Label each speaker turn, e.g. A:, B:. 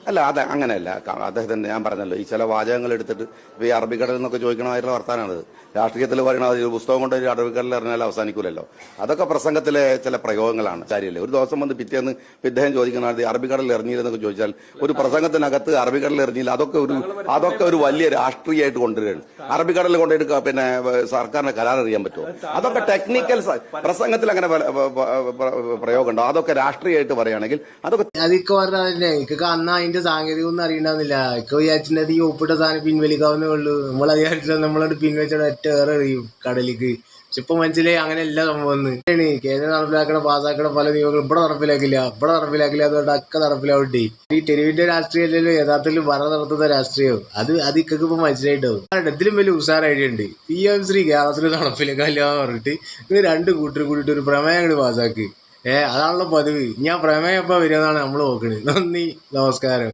A: അല്ല അത് അങ്ങനെയല്ല. അദ്ദേഹത്തിന് ഞാൻ പറഞ്ഞല്ലോ, ഈ ചില വാചകങ്ങൾ എടുത്തിട്ട് ഈ അറബിക്കടൽ എന്നൊക്കെ ചോദിക്കണമായിട്ടുള്ള വർത്താനാണത്. രാഷ്ട്രീയത്തിൽ പറയണത് ഒരു പുസ്തകം കൊണ്ട് ഒരു അറബിക്കടലിൽ എറിഞ്ഞാൽ അവസാനിക്കൂലല്ലോ. അതൊക്കെ പ്രസംഗത്തിലെ ചില പ്രയോഗങ്ങളാണ്. കാര്യമില്ല, ഒരു ദിവസം വന്ന് പിറ്റേന്ന് ഇദ്ദേഹം ചോദിക്കണത് അറബിക്കടലിൽ എറിഞ്ഞില്ലെന്നൊക്കെ ചോദിച്ചാൽ ഒരു പ്രസംഗത്തിനകത്ത് അറബിക്കടലിൽ എറിഞ്ഞില്ല, അതൊക്കെ ഒരു വലിയ രാഷ്ട്രീയമായിട്ട് കൊണ്ടുവരികയാണ്. അറബിക്കടലിൽ കൊണ്ടുപോയിട്ട് പിന്നെ സർക്കാരിന് കരാർ അറിയാൻ പറ്റുമോ? അതൊക്കെ ടെക്നിക്കൽ പ്രസംഗത്തിൽ അങ്ങനെ പ്രയോഗമുണ്ടോ? അതൊക്കെ രാഷ്ട്രീയമായിട്ട് പറയുകയാണെങ്കിൽ അതൊക്കെ
B: അതൊക്കെ പറഞ്ഞതല്ലേ. എനിക്ക് അന്ന് അതിന്റെ സാങ്കേതികം ഒന്നും അറിയണ്ടാവുന്നില്ല. ഇക്ക് വിചാരിച്ചിട്ട് ഈ ഒപ്പിട്ട സാധനം പിൻവലിക്കാവുന്നേ ഉള്ളൂ. നമ്മൾ വിചാരിച്ചത് നമ്മളോട് പിൻവലിച്ചോടെ ഒറ്റ ഏറെ എറിയും കടലിക്ക്. പക്ഷെ ഇപ്പൊ മനസ്സിലായി അങ്ങനെയല്ല സംഭവം. കേന്ദ്രം നടപ്പിലാക്കണം, പാസ്സാക്കണം, പല നിയമങ്ങളും ഇവിടെ നടപ്പിലാക്കില്ല അതുകൊണ്ട് ഒക്കെ നടപ്പിലാവട്ടെ. ഈ തെരുവിന്റെ രാഷ്ട്രീയമല്ലല്ലോ യഥാർത്ഥത്തിൽ ഭരണം നടത്തുന്ന രാഷ്ട്രീയം. അത് ഇക്കൊക്കെ ഇപ്പൊ മനസ്സിലായിട്ടാവും. ഇതിലും വലിയ ഉഷാർ ഐഡിയ ഉണ്ട്. PM ശ്രീ കേരളത്തിൽ നടപ്പിലാക്കാല്ല പറഞ്ഞിട്ട് ഇത് രണ്ട് കൂട്ടർ കൂടിയിട്ട് ഒരു പ്രമേയം അങ്ങോട്ട് പാസ്സാക്കി. അതാണല്ലോ പതിവ്. ഞാൻ പ്രമേയം എപ്പോ വരുന്നതാണ് നമ്മൾ നോക്കണത്. നന്ദി, നമസ്കാരം.